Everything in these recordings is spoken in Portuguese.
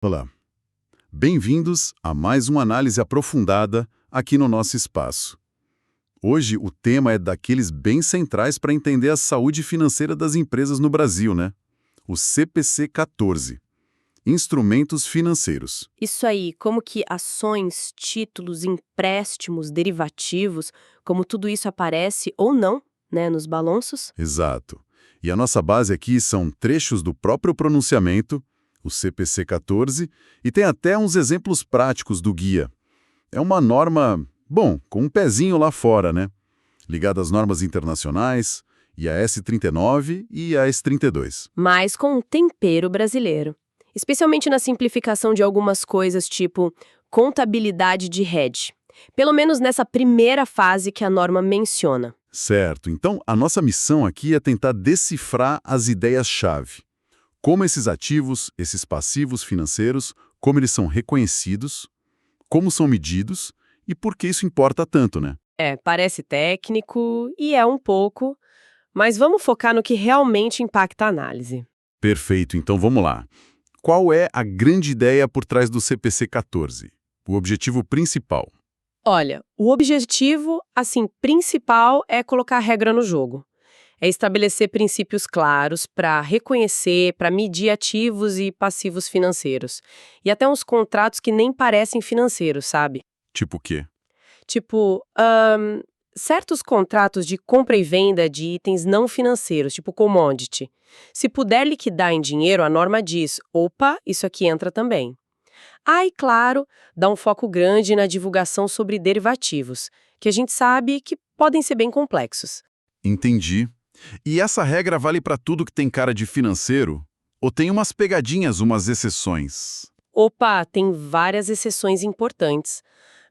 Olá, bem-vindos a mais uma análise aprofundada aqui no nosso espaço. Hoje o tema é daqueles bem centrais para entender a saúde financeira das empresas no Brasil, né? O CPC 14, Instrumentos Financeiros. Isso aí, como que ações, títulos, empréstimos, derivativos, como tudo isso aparece ou não, né, nos balanços? Exato. E a nossa base aqui são trechos do próprio pronunciamento, o CPC 14, e tem até uns exemplos práticos do guia. É uma norma, com um pezinho lá fora, né? Ligada às normas internacionais, IAS 39 e IAS 32. Mas com um tempero brasileiro. Especialmente na simplificação de algumas coisas, tipo contabilidade de hedge. Pelo menos nessa primeira fase que a norma menciona. Certo, então a nossa missão aqui é tentar decifrar as ideias-chave. Como esses ativos, esses passivos financeiros, como eles são reconhecidos, como são medidos e por que isso importa tanto, né? Parece técnico e é um pouco, mas vamos focar no que realmente impacta a análise. Perfeito, então vamos lá. Qual é a grande ideia por trás do CPC 14? O objetivo principal? Olha, o objetivo, principal é colocar regra no jogo. É estabelecer princípios claros para reconhecer, para medir ativos e passivos financeiros. E até uns contratos que nem parecem financeiros, sabe? Tipo o quê? Tipo, certos contratos de compra e venda de itens não financeiros, tipo commodity. Se puder liquidar em dinheiro, a norma diz, opa, isso aqui entra também. E claro, dá um foco grande na divulgação sobre derivativos, que a gente sabe que podem ser bem complexos. Entendi. E essa regra vale para tudo que tem cara de financeiro? Ou tem umas pegadinhas, umas exceções? Opa, tem várias exceções importantes.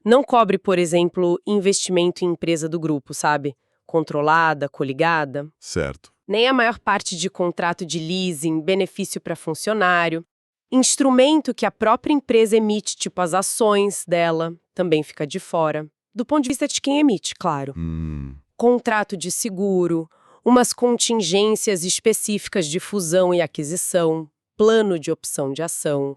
Não cobre, por exemplo, investimento em empresa do grupo, sabe? Controlada, coligada. Certo. Nem a maior parte de contrato de leasing, benefício para funcionário. Instrumento que a própria empresa emite, tipo as ações dela, também fica de fora. Do ponto de vista de quem emite, claro. Contrato de seguro, umas contingências específicas de fusão e aquisição, plano de opção de ação.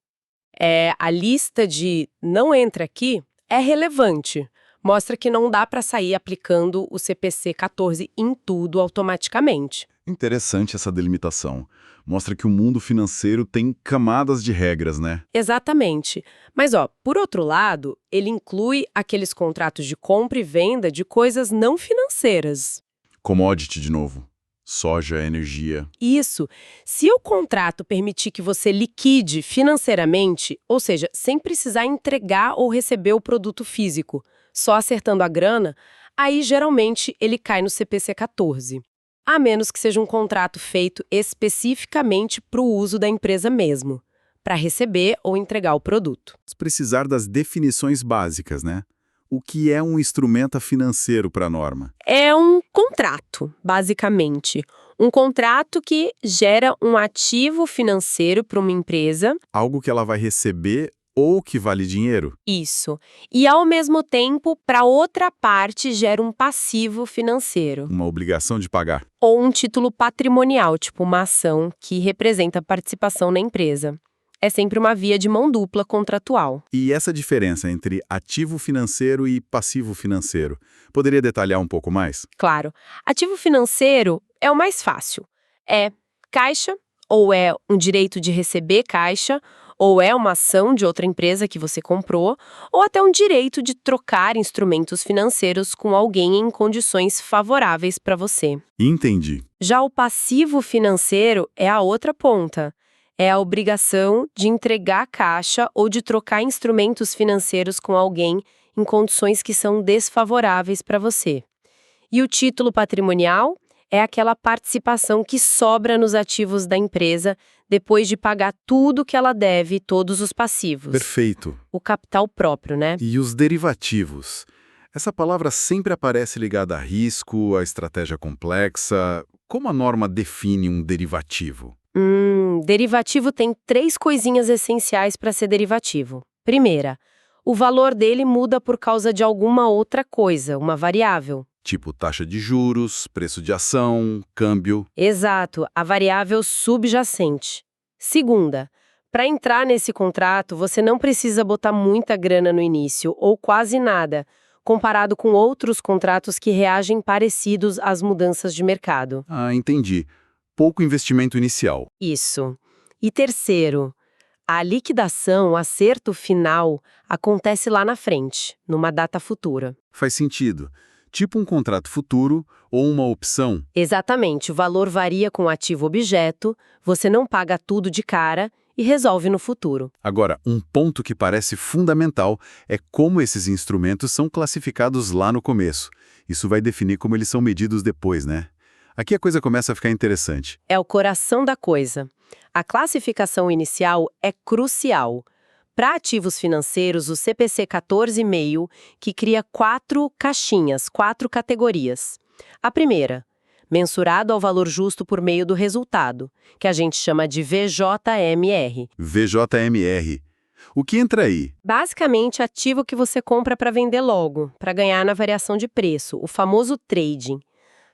A lista de não entra aqui é relevante. Mostra que não dá para sair aplicando o CPC 14 em tudo automaticamente. Interessante essa delimitação. Mostra que o mundo financeiro tem camadas de regras, né? Exatamente. Mas, por outro lado, ele inclui aqueles contratos de compra e venda de coisas não financeiras. Commodity de novo. Soja, energia. Isso. Se o contrato permitir que você liquide financeiramente, ou seja, sem precisar entregar ou receber o produto físico, só acertando a grana, aí geralmente ele cai no CPC 14. A menos que seja um contrato feito especificamente para o uso da empresa mesmo, para receber ou entregar o produto. Precisar das definições básicas, né? O que é um instrumento financeiro para a norma? É um contrato, basicamente. Um contrato que gera um ativo financeiro para uma empresa. Algo que ela vai receber ou que vale dinheiro? Isso. E, ao mesmo tempo, para outra parte, gera um passivo financeiro. Uma obrigação de pagar. Ou um título patrimonial, tipo uma ação que representa participação na empresa. É sempre uma via de mão dupla contratual. E essa diferença entre ativo financeiro e passivo financeiro, poderia detalhar um pouco mais? Claro. Ativo financeiro é o mais fácil. É caixa, ou é um direito de receber caixa, ou é uma ação de outra empresa que você comprou, ou até um direito de trocar instrumentos financeiros com alguém em condições favoráveis para você. Entendi. Já o passivo financeiro é a outra ponta. É a obrigação de entregar caixa ou de trocar instrumentos financeiros com alguém em condições que são desfavoráveis para você. E o título patrimonial é aquela participação que sobra nos ativos da empresa depois de pagar tudo que ela deve, todos os passivos. Perfeito. O capital próprio, né? E os derivativos? Essa palavra sempre aparece ligada a risco, a estratégia complexa. Como a norma define um derivativo? Derivativo tem 3 coisinhas essenciais para ser derivativo. Primeira, o valor dele muda por causa de alguma outra coisa, uma variável. Tipo taxa de juros, preço de ação, câmbio. Exato, a variável subjacente. Segunda, Para entrar nesse contrato, você não precisa botar muita grana no início, ou quase nada, comparado com outros contratos que reagem parecidos às mudanças de mercado. Ah, entendi. Pouco investimento inicial. Isso. E terceiro, a liquidação, o acerto final, acontece lá na frente, numa data futura. Faz sentido. Tipo um contrato futuro ou uma opção. Exatamente, o valor varia com o ativo-objeto, você não paga tudo de cara e resolve no futuro. Agora, um ponto que parece fundamental é como esses instrumentos são classificados lá no começo. Isso vai definir como eles são medidos depois, né? Aqui a coisa começa a ficar interessante. É o coração da coisa. A classificação inicial é crucial. Para ativos financeiros, o CPC 14,5, que cria 4 caixinhas, 4 categorias. A primeira, mensurado ao valor justo por meio do resultado, que a gente chama de VJMR. VJMR. O que entra aí? Basicamente, ativo que você compra para vender logo, para ganhar na variação de preço, o famoso trading.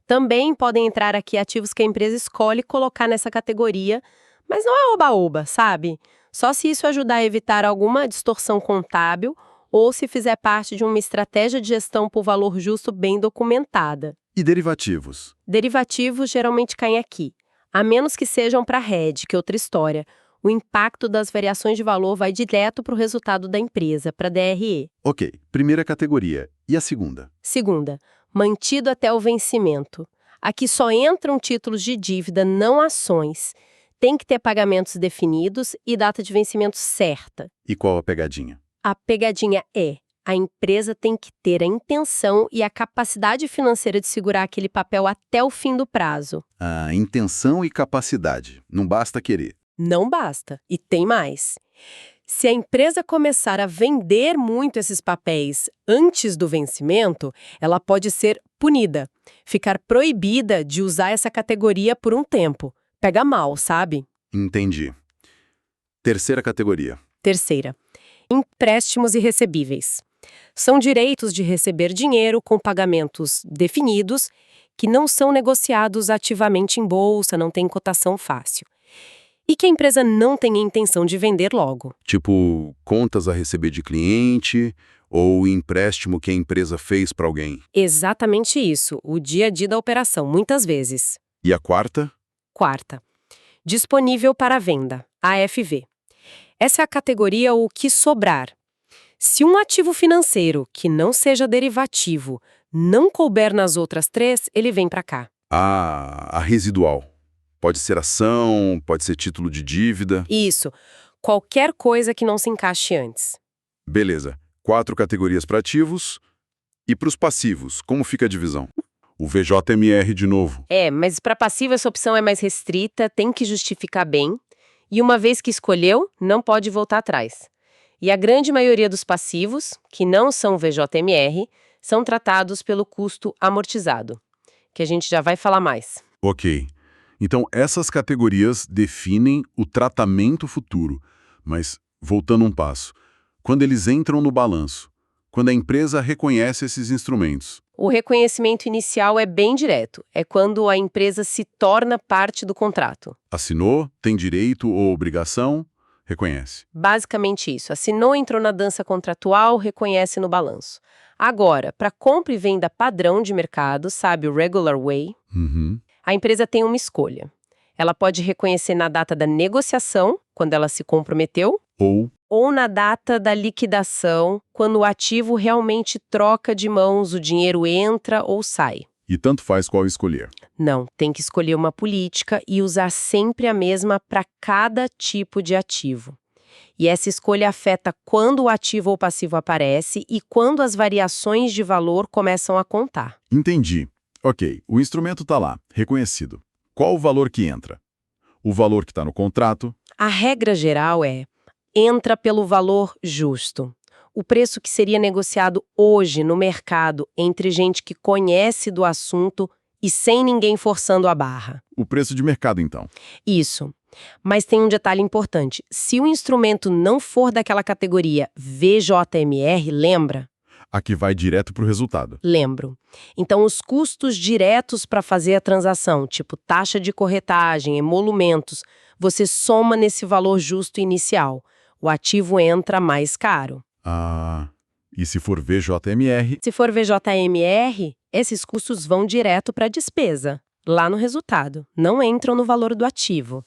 Também podem entrar aqui ativos que a empresa escolhe colocar nessa categoria, mas não é oba-oba, sabe? Só se isso ajudar a evitar alguma distorção contábil ou se fizer parte de uma estratégia de gestão por valor justo bem documentada. E derivativos? Derivativos geralmente caem aqui, a menos que sejam para hedge, que é outra história. O impacto das variações de valor vai direto para o resultado da empresa, para a DRE. Ok, primeira categoria. E a segunda? Segunda, mantido até o vencimento. Aqui só entram títulos de dívida, não ações. Tem que ter pagamentos definidos e data de vencimento certa. E qual a pegadinha? A pegadinha é: a empresa tem que ter a intenção e a capacidade financeira de segurar aquele papel até o fim do prazo. A intenção e capacidade. Não basta querer. Não basta. E tem mais. Se a empresa começar a vender muito esses papéis antes do vencimento, ela pode ser punida, ficar proibida de usar essa categoria por um tempo. Pega mal, sabe? Entendi. Terceira categoria. Terceira, empréstimos e recebíveis. São direitos de receber dinheiro com pagamentos definidos que não são negociados ativamente em bolsa, não tem cotação fácil. E que a empresa não tem a intenção de vender logo. Tipo, contas a receber de cliente ou empréstimo que a empresa fez para alguém. Exatamente isso, o dia a dia da operação, muitas vezes. E a quarta? Quarta, disponível para venda, AFV. Essa é a categoria o que sobrar. Se um ativo financeiro, que não seja derivativo, não couber nas outras 3, ele vem para cá. A residual. Pode ser ação, pode ser título de dívida. Isso, qualquer coisa que não se encaixe antes. Beleza. 4 categorias para ativos. E para os passivos, como fica a divisão? O VJMR de novo. Mas para passivo essa opção é mais restrita, tem que justificar bem. E uma vez que escolheu, não pode voltar atrás. E a grande maioria dos passivos, que não são VJMR, são tratados pelo custo amortizado, que a gente já vai falar mais. Ok. Então, essas categorias definem o tratamento futuro. Mas, voltando um passo, quando eles entram no balanço, quando a empresa reconhece esses instrumentos. O reconhecimento inicial é bem direto, é quando a empresa se torna parte do contrato. Assinou, tem direito ou obrigação, reconhece. Basicamente isso, assinou, entrou na dança contratual, reconhece no balanço. Agora, para compra e venda padrão de mercado, sabe, o regular way, a empresa tem uma escolha. Ela pode reconhecer na data da negociação, quando ela se comprometeu, ou na data da liquidação, quando o ativo realmente troca de mãos, o dinheiro entra ou sai. E tanto faz qual escolher. Não, tem que escolher uma política e usar sempre a mesma para cada tipo de ativo. E essa escolha afeta quando o ativo ou passivo aparece e quando as variações de valor começam a contar. Entendi. Ok, o instrumento está lá, reconhecido. Qual o valor que entra? O valor que está no contrato? A regra geral entra pelo valor justo. O preço que seria negociado hoje no mercado entre gente que conhece do assunto e sem ninguém forçando a barra. O preço de mercado, então. Isso. Mas tem um detalhe importante. Se o instrumento não for daquela categoria VJMR, lembra? Aqui vai direto para o resultado. Lembro. Então, os custos diretos para fazer a transação, tipo taxa de corretagem, emolumentos, você soma nesse valor justo inicial. O ativo entra mais caro. Ah, e se for VJMR? Se for VJMR, esses custos vão direto para a despesa, lá no resultado, não entram no valor do ativo.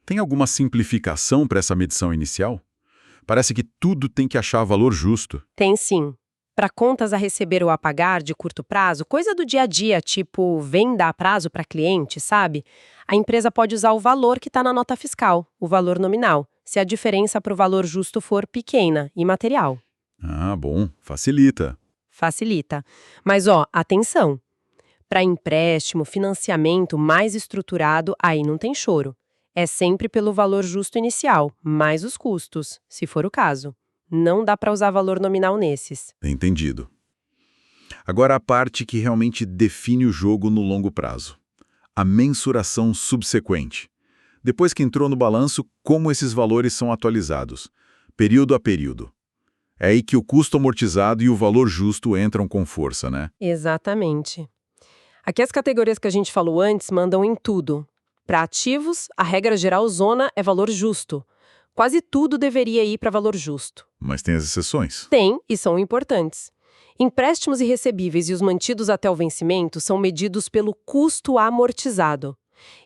Tem alguma simplificação para essa medição inicial? Parece que tudo tem que achar valor justo. Tem sim. Para contas a receber ou a pagar de curto prazo, coisa do dia a dia, tipo venda a prazo para cliente, sabe? A empresa pode usar o valor que está na nota fiscal, o valor nominal, se a diferença para o valor justo for pequena, imaterial. Ah, bom, facilita. Facilita. Mas, atenção! Para empréstimo, financiamento mais estruturado, aí não tem choro. É sempre pelo valor justo inicial, mais os custos, se for o caso. Não dá para usar valor nominal nesses. Entendido. Agora a parte que realmente define o jogo no longo prazo. A mensuração subsequente. Depois que entrou no balanço, como esses valores são atualizados, período a período. É aí que o custo amortizado e o valor justo entram com força, né? Exatamente. Aqui as categorias que a gente falou antes mandam em tudo. Para ativos, a regra geral zona é valor justo. Quase tudo deveria ir para valor justo. Mas tem as exceções. Tem, e são importantes. Empréstimos e recebíveis e os mantidos até o vencimento são medidos pelo custo amortizado.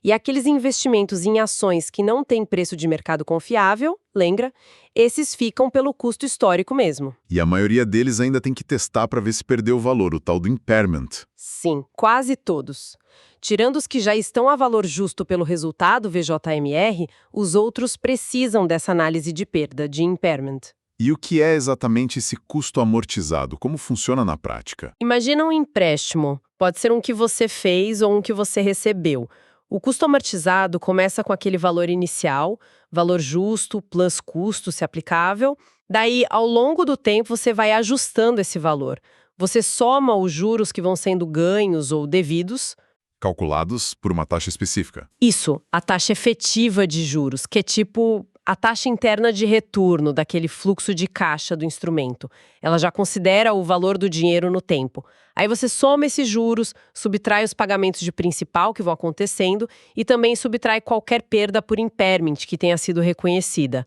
E aqueles investimentos em ações que não têm preço de mercado confiável, lembra? Esses ficam pelo custo histórico mesmo. E a maioria deles ainda tem que testar para ver se perdeu o valor, o tal do impairment. Sim, quase todos. Tirando os que já estão a valor justo pelo resultado VJMR, os outros precisam dessa análise de perda, de impairment. E o que é exatamente esse custo amortizado? Como funciona na prática? Imagina um empréstimo. Pode ser um que você fez ou um que você recebeu. O custo amortizado começa com aquele valor inicial, valor justo, plus custo, se aplicável. Daí, ao longo do tempo, você vai ajustando esse valor. Você soma os juros que vão sendo ganhos ou devidos. Calculados por uma taxa específica. Isso, a taxa efetiva de juros, que é tipo a taxa interna de retorno daquele fluxo de caixa do instrumento. Ela já considera o valor do dinheiro no tempo. Aí você soma esses juros, subtrai os pagamentos de principal que vão acontecendo e também subtrai qualquer perda por impairment que tenha sido reconhecida.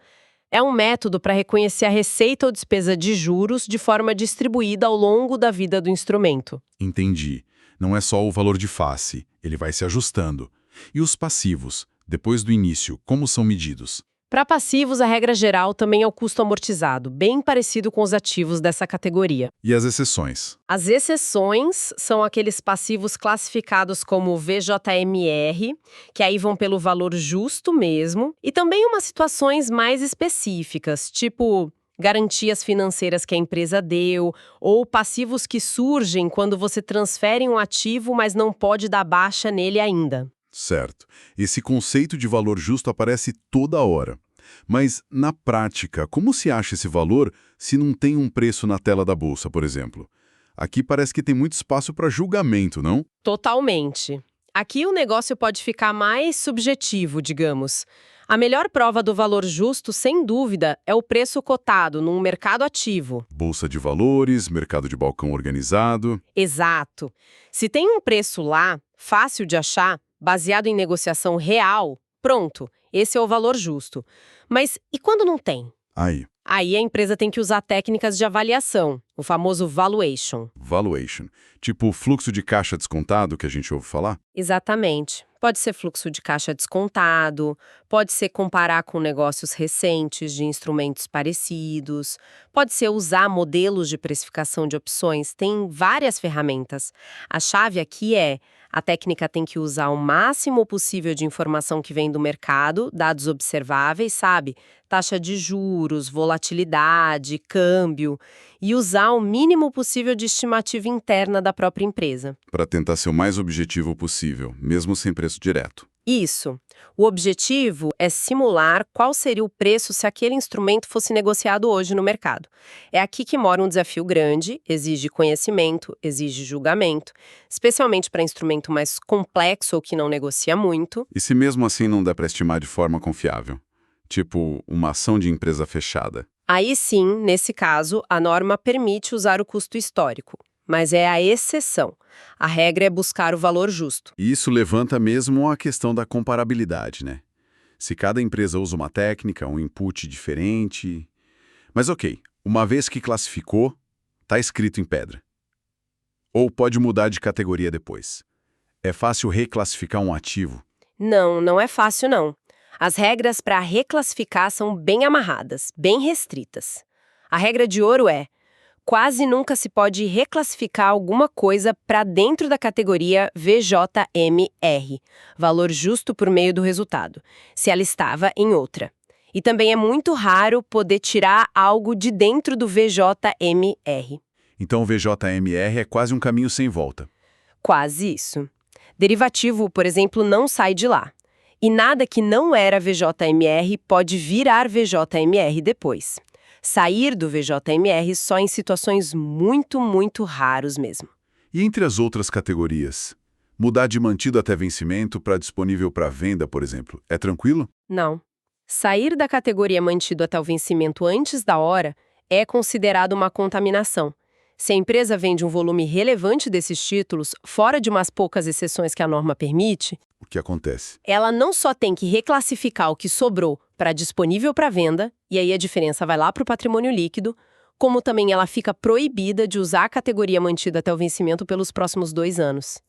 É um método para reconhecer a receita ou despesa de juros de forma distribuída ao longo da vida do instrumento. Entendi. Não é só o valor de face, ele vai se ajustando. E os passivos, depois do início, como são medidos? Para passivos, a regra geral também é o custo amortizado, bem parecido com os ativos dessa categoria. E as exceções? As exceções são aqueles passivos classificados como VJMR, que aí vão pelo valor justo mesmo, e também umas situações mais específicas, tipo garantias financeiras que a empresa deu, ou passivos que surgem quando você transfere um ativo, mas não pode dar baixa nele ainda. Certo. Esse conceito de valor justo aparece toda hora. Mas, na prática, como se acha esse valor se não tem um preço na tela da bolsa, por exemplo? Aqui parece que tem muito espaço para julgamento, não? Totalmente. Aqui o negócio pode ficar mais subjetivo, digamos. A melhor prova do valor justo, sem dúvida, é o preço cotado num mercado ativo. Bolsa de valores, mercado de balcão organizado. Exato. Se tem um preço lá, fácil de achar, baseado em negociação real, pronto, esse é o valor justo. Mas e quando não tem? Aí a empresa tem que usar técnicas de avaliação, o famoso valuation. Valuation. Tipo o fluxo de caixa descontado que a gente ouve falar? Exatamente. Pode ser fluxo de caixa descontado, pode ser comparar com negócios recentes de instrumentos parecidos, pode ser usar modelos de precificação de opções, tem várias ferramentas. A chave aqui é, a técnica tem que usar o máximo possível de informação que vem do mercado, dados observáveis, sabe? Taxa de juros, volatilidade, câmbio, e usar o mínimo possível de estimativa interna da própria empresa. Para tentar ser o mais objetivo possível, mesmo sem preço direto. Isso. O objetivo é simular qual seria o preço se aquele instrumento fosse negociado hoje no mercado. É aqui que mora um desafio grande, exige conhecimento, exige julgamento, especialmente para instrumento mais complexo ou que não negocia muito. E se mesmo assim não dá para estimar de forma confiável? Tipo, uma ação de empresa fechada. Aí sim, nesse caso, a norma permite usar o custo histórico. Mas é a exceção. A regra é buscar o valor justo. E isso levanta mesmo a questão da comparabilidade, né? Se cada empresa usa uma técnica, um input diferente... Mas ok, uma vez que classificou, está escrito em pedra. Ou pode mudar de categoria depois. É fácil reclassificar um ativo? Não, não é fácil não. As regras para reclassificar são bem amarradas, bem restritas. A regra de ouro é: quase nunca se pode reclassificar alguma coisa para dentro da categoria VJMR, valor justo por meio do resultado, se ela estava em outra. E também é muito raro poder tirar algo de dentro do VJMR. Então o VJMR é quase um caminho sem volta. Quase isso. Derivativo, por exemplo, não sai de lá. E nada que não era VJMR pode virar VJMR depois. Sair do VJMR só em situações muito, muito raros mesmo. E entre as outras categorias? Mudar de mantido até vencimento para disponível para venda, por exemplo, é tranquilo? Não. Sair da categoria mantido até o vencimento antes da hora é considerado uma contaminação. Se a empresa vende um volume relevante desses títulos, fora de umas poucas exceções que a norma permite, O que acontece? ela não só tem que reclassificar o que sobrou para disponível para venda, e aí a diferença vai lá para o patrimônio líquido, como também ela fica proibida de usar a categoria mantida até o vencimento pelos próximos 2 anos.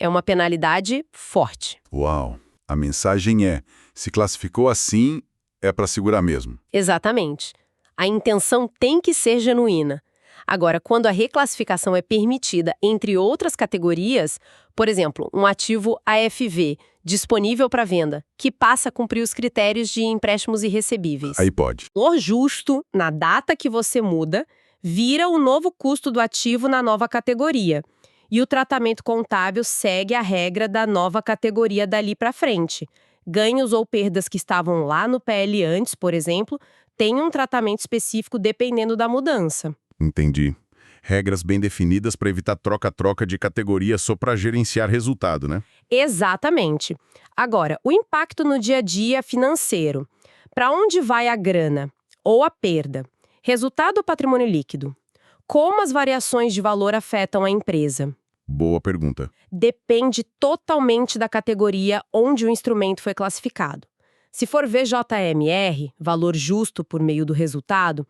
É uma penalidade forte. Uau! A mensagem é, se classificou assim, é para segurar mesmo. Exatamente. A intenção tem que ser genuína. Agora, quando a reclassificação é permitida entre outras categorias, por exemplo, um ativo AFV, disponível para venda, que passa a cumprir os critérios de empréstimos irrecebíveis. Aí pode. O valor justo, na data que você muda, vira o novo custo do ativo na nova categoria. E o tratamento contábil segue a regra da nova categoria dali para frente. Ganhos ou perdas que estavam lá no PL antes, por exemplo, têm um tratamento específico dependendo da mudança. Entendi. Regras bem definidas para evitar troca-troca de categoria só para gerenciar resultado, né? Exatamente. Agora, o impacto no dia a dia financeiro. Para onde vai a grana? Ou a perda? Resultado ou patrimônio líquido? Como as variações de valor afetam a empresa? Boa pergunta. Depende totalmente da categoria onde o instrumento foi classificado. Se for VJMR, valor justo por meio do resultado,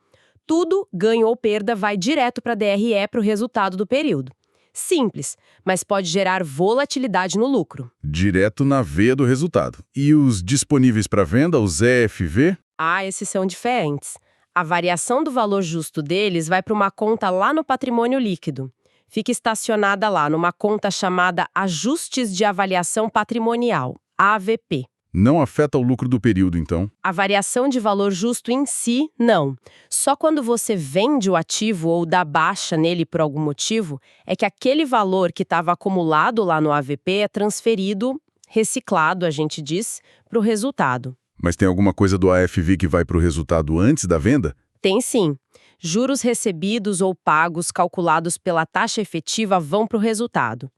tudo, ganho ou perda, vai direto para a DRE para o resultado do período. Simples, mas pode gerar volatilidade no lucro. Direto na veia do resultado. E os disponíveis para venda, os EFV? Esses são diferentes. A variação do valor justo deles vai para uma conta lá no patrimônio líquido. Fica estacionada lá numa conta chamada Ajustes de Avaliação Patrimonial, AVP. Não afeta o lucro do período, então? A variação de valor justo em si, não. Só quando você vende o ativo ou dá baixa nele por algum motivo, é que aquele valor que estava acumulado lá no AVP é transferido, reciclado, a gente diz, para o resultado. Mas tem alguma coisa do AFV que vai para o resultado antes da venda? Tem sim. Juros recebidos ou pagos calculados pela taxa efetiva vão para o resultado.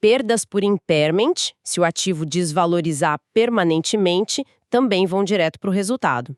Perdas por impairment, se o ativo desvalorizar permanentemente, também vão direto para o resultado.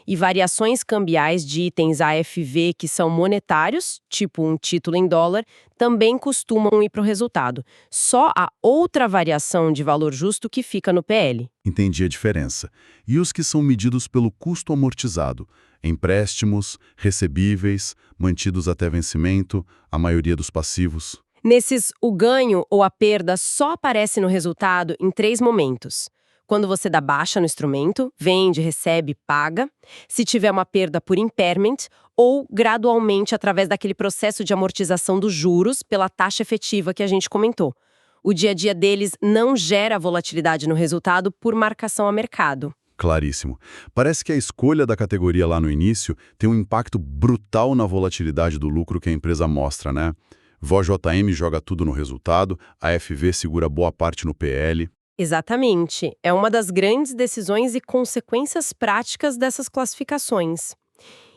E variações cambiais de itens AFV que são monetários, tipo um título em dólar, também costumam ir para o resultado. Só a outra variação de valor justo que fica no PL. Entendi a diferença. E os que são medidos pelo custo amortizado? Empréstimos, recebíveis, mantidos até vencimento, a maioria dos passivos. Nesses, o ganho ou a perda só aparece no resultado em 3 momentos. Quando você dá baixa no instrumento, vende, recebe, paga. Se tiver uma perda por impairment ou gradualmente através daquele processo de amortização dos juros pela taxa efetiva que a gente comentou. O dia a dia deles não gera volatilidade no resultado por marcação a mercado. Claríssimo. Parece que a escolha da categoria lá no início tem um impacto brutal na volatilidade do lucro que a empresa mostra, né? VJM joga tudo no resultado, a FV segura boa parte no PL. Exatamente. É uma das grandes decisões e consequências práticas dessas classificações.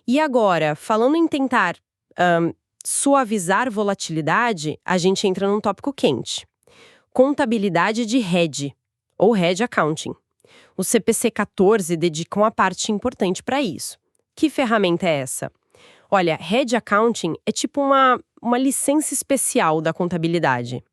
E agora, falando em tentar suavizar volatilidade, a gente entra num tópico quente. Contabilidade de hedge, ou hedge accounting. O CPC 14 dedica uma parte importante para isso. Que ferramenta é essa? Olha, hedge accounting é tipo uma licença especial da contabilidade.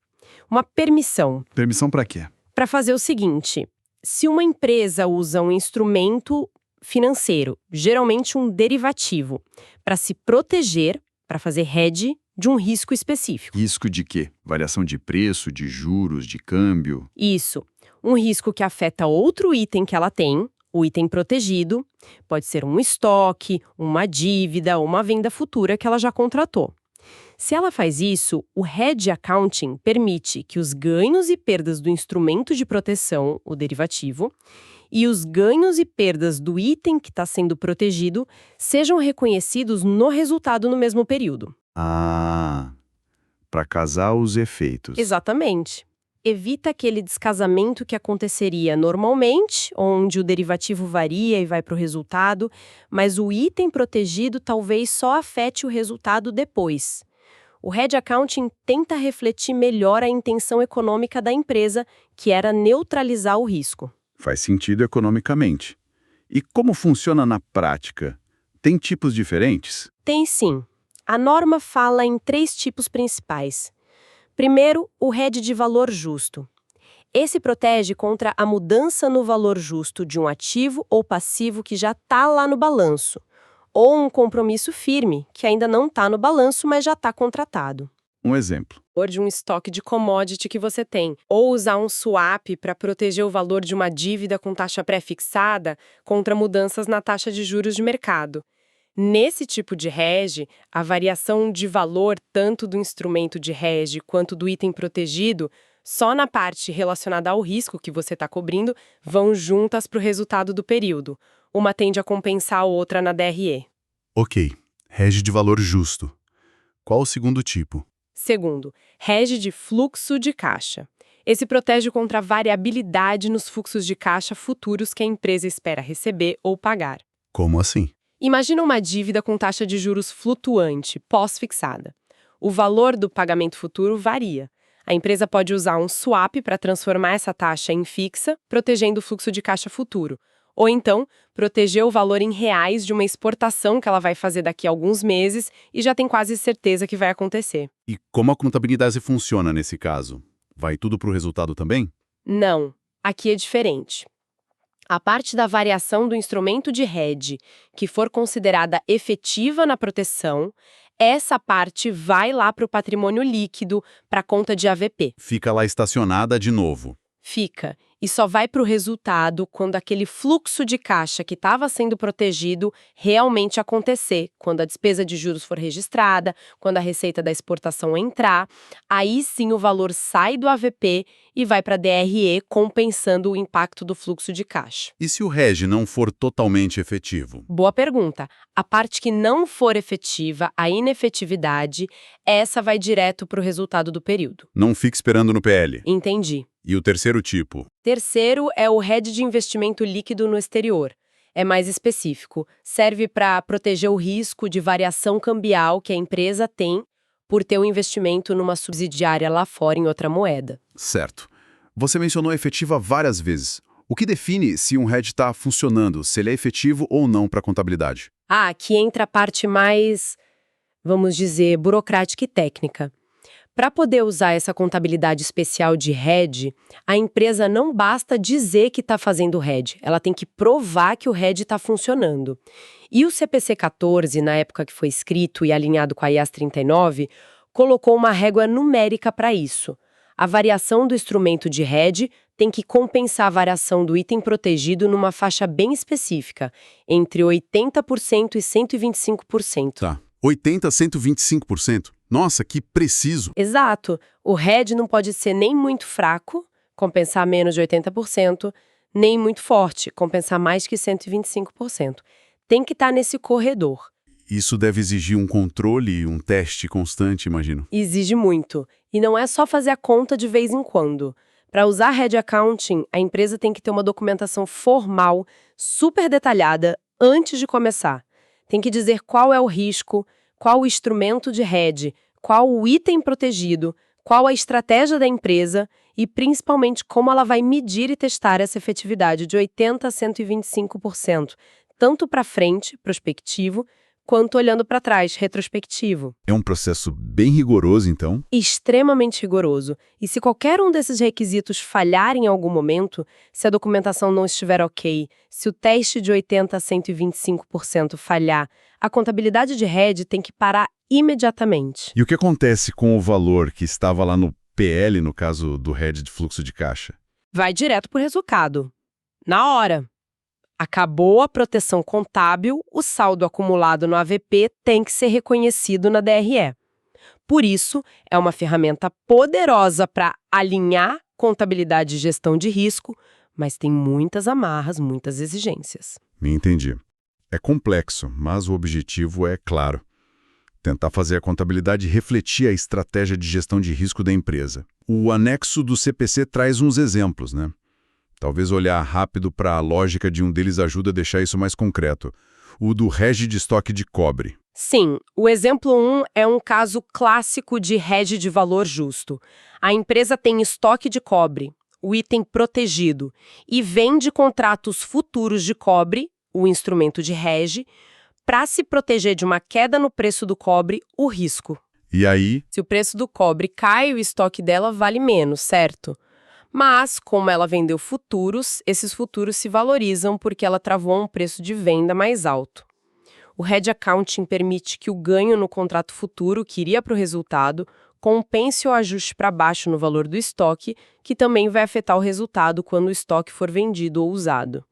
Uma permissão. Permissão para quê? Para fazer o seguinte, Se uma empresa usa um instrumento financeiro, geralmente um derivativo, para se proteger, para fazer hedge de um risco específico. Risco de quê? Variação de preço, de juros, de câmbio? Isso, um risco que afeta outro item que ela tem, o item protegido, pode ser um estoque, uma dívida ou uma venda futura que ela já contratou. Se ela faz isso, o hedge accounting permite que os ganhos e perdas do instrumento de proteção, o derivativo, e os ganhos e perdas do item que está sendo protegido sejam reconhecidos no resultado no mesmo período. Ah, para casar os efeitos. Exatamente. Evita aquele descasamento que aconteceria normalmente, onde o derivativo varia e vai para o resultado, mas o item protegido talvez só afete o resultado depois. O hedge accounting tenta refletir melhor a intenção econômica da empresa, que era neutralizar o risco. Faz sentido economicamente. E como funciona na prática? Tem tipos diferentes? Tem sim. A norma fala em 3 tipos principais. Primeiro, o hedge de valor justo. Esse protege contra a mudança no valor justo de um ativo ou passivo que já está lá no balanço, ou um compromisso firme, que ainda não está no balanço, mas já está contratado. Um exemplo. Ou de um estoque de commodity que você tem, ou usar um swap para proteger o valor de uma dívida com taxa pré-fixada contra mudanças na taxa de juros de mercado. Nesse tipo de hedge, a variação de valor tanto do instrumento de hedge quanto do item protegido, só na parte relacionada ao risco que você está cobrindo, vão juntas para o resultado do período. Uma tende a compensar a outra na DRE. Ok, hedge de valor justo. Qual o segundo tipo? Segundo, hedge de fluxo de caixa. Esse protege contra a variabilidade nos fluxos de caixa futuros que a empresa espera receber ou pagar. Como assim? Imagina uma dívida com taxa de juros flutuante, pós-fixada. O valor do pagamento futuro varia. A empresa pode usar um swap para transformar essa taxa em fixa, protegendo o fluxo de caixa futuro. Ou então, proteger o valor em reais de uma exportação que ela vai fazer daqui a alguns meses e já tem quase certeza que vai acontecer. E como a contabilidade funciona nesse caso? Vai tudo para o resultado também? Não, aqui é diferente. A parte da variação do instrumento de hedge, que for considerada efetiva na proteção, essa parte vai lá para o patrimônio líquido, para a conta de AVP. Fica lá estacionada de novo. Fica. E só vai para o resultado quando aquele fluxo de caixa que estava sendo protegido realmente acontecer, quando a despesa de juros for registrada, quando a receita da exportação entrar, aí sim o valor sai do AVP e vai para a DRE, compensando o impacto do fluxo de caixa. E se o hedge não for totalmente efetivo? Boa pergunta. A parte que não for efetiva, a inefetividade, essa vai direto para o resultado do período. Não fique esperando no PL. Entendi. E o terceiro tipo? Terceiro é o hedge de investimento líquido no exterior. É mais específico. Serve para proteger o risco de variação cambial que a empresa tem por ter um investimento numa subsidiária lá fora em outra moeda. Certo. Você mencionou efetiva várias vezes. O que define se um hedge está funcionando, se ele é efetivo ou não para a contabilidade? Aqui entra a parte mais, vamos dizer, burocrática e técnica. Para poder usar essa contabilidade especial de hedge, a empresa não basta dizer que está fazendo hedge, ela tem que provar que o hedge está funcionando. E o CPC 14, na época que foi escrito e alinhado com a IAS 39, colocou uma régua numérica para isso. A variação do instrumento de hedge tem que compensar a variação do item protegido numa faixa bem específica, entre 80% e 125%. Tá. 80% a 125%? Nossa, que preciso! Exato. O hedge não pode ser nem muito fraco, compensar menos de 80%, nem muito forte, compensar mais que 125%. Tem que estar nesse corredor. Isso deve exigir um controle e um teste constante, imagino. Exige muito. E não é só fazer a conta de vez em quando. Para usar hedge accounting, a empresa tem que ter uma documentação formal, super detalhada, antes de começar. Tem que dizer qual é o risco, qual o instrumento de hedge, qual o item protegido, qual a estratégia da empresa e, principalmente, como ela vai medir e testar essa efetividade de 80% a 125%, tanto para frente, prospectivo, quanto olhando para trás, retrospectivo. É um processo bem rigoroso, então? Extremamente rigoroso. E se qualquer um desses requisitos falhar em algum momento, se a documentação não estiver ok, se o teste de 80% a 125% falhar, a contabilidade de RED tem que parar imediatamente. E o que acontece com o valor que estava lá no PL, no caso do RED de fluxo de caixa? Vai direto para o resultado. Na hora. Acabou a proteção contábil, o saldo acumulado no AVP tem que ser reconhecido na DRE. Por isso, é uma ferramenta poderosa para alinhar contabilidade e gestão de risco, mas tem muitas amarras, muitas exigências. Me entendi. É complexo, mas o objetivo é claro. Tentar fazer a contabilidade refletir a estratégia de gestão de risco da empresa. O anexo do CPC traz uns exemplos, né? Talvez olhar rápido para a lógica de um deles ajuda a deixar isso mais concreto. O do REG de estoque de cobre. Sim, o exemplo 1 é um caso clássico de REG de valor justo. A empresa tem estoque de cobre, o item protegido, e vende contratos futuros de cobre, o instrumento de REG, para se proteger de uma queda no preço do cobre, o risco. E aí? Se o preço do cobre cai, o estoque dela vale menos, certo? Mas, como ela vendeu futuros, esses futuros se valorizam porque ela travou um preço de venda mais alto. O Hedge Accounting permite que o ganho no contrato futuro, que iria para o resultado, compense o ajuste para baixo no valor do estoque, que também vai afetar o resultado quando o estoque for vendido ou usado.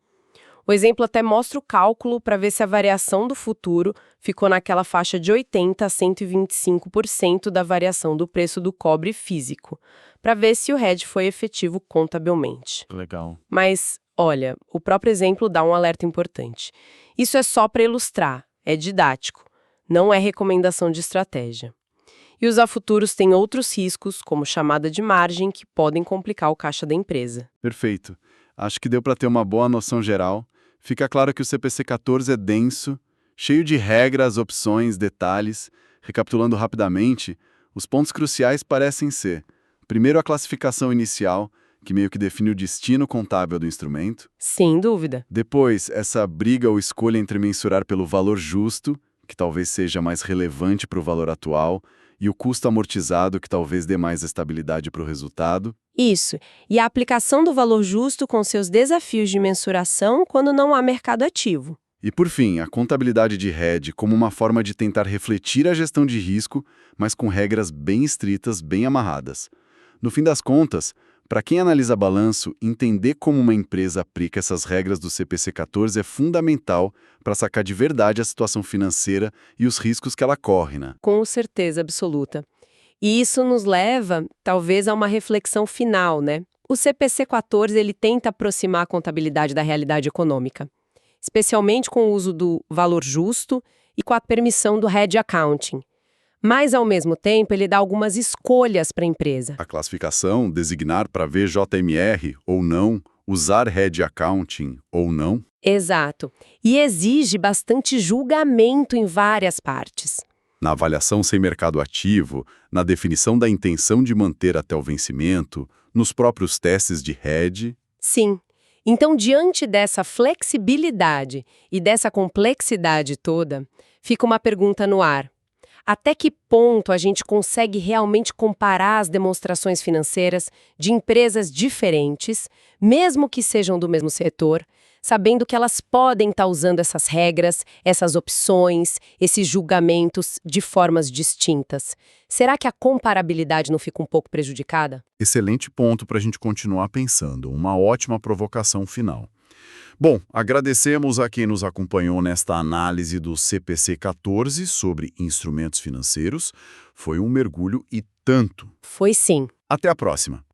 O exemplo até mostra o cálculo para ver se a variação do futuro ficou naquela faixa de 80% a 125% da variação do preço do cobre físico, para ver se o hedge foi efetivo contabilmente. Legal. Mas, olha, o próprio exemplo dá um alerta importante. Isso é só para ilustrar, é didático, não é recomendação de estratégia. E usar futuros tem outros riscos, como chamada de margem, que podem complicar o caixa da empresa. Perfeito. Acho que deu para ter uma boa noção geral. Fica claro que o CPC 14 é denso, cheio de regras, opções, detalhes. Recapitulando rapidamente, os pontos cruciais parecem ser: primeiro, a classificação inicial, que meio que define o destino contábil do instrumento. Sem dúvida. Depois, essa briga ou escolha entre mensurar pelo valor justo, que talvez seja mais relevante para o valor atual, e o custo amortizado, que talvez dê mais estabilidade para o resultado. Isso. E a aplicação do valor justo com seus desafios de mensuração quando não há mercado ativo. E, por fim, a contabilidade de RED como uma forma de tentar refletir a gestão de risco, mas com regras bem estritas, bem amarradas. No fim das contas, para quem analisa balanço, entender como uma empresa aplica essas regras do CPC 14 é fundamental para sacar de verdade a situação financeira e os riscos que ela corre, né? Com certeza absoluta. E isso nos leva, talvez, a uma reflexão final, né? O CPC 14, ele tenta aproximar a contabilidade da realidade econômica, especialmente com o uso do valor justo e com a permissão do Hedge Accounting. Mas, ao mesmo tempo, ele dá algumas escolhas para a empresa. A classificação, designar para VJMR ou não, usar Hedge Accounting ou não. Exato. E exige bastante julgamento em várias partes. Na avaliação sem mercado ativo, na definição da intenção de manter até o vencimento, nos próprios testes de hedge. Sim. Então, diante dessa flexibilidade e dessa complexidade toda, fica uma pergunta no ar. Até que ponto a gente consegue realmente comparar as demonstrações financeiras de empresas diferentes, mesmo que sejam do mesmo setor, sabendo que elas podem estar usando essas regras, essas opções, esses julgamentos de formas distintas? Será que a comparabilidade não fica um pouco prejudicada? Excelente ponto para a gente continuar pensando. Uma ótima provocação final. Bom, agradecemos a quem nos acompanhou nesta análise do CPC 14 sobre instrumentos financeiros. Foi um mergulho e tanto. Foi sim. Até a próxima.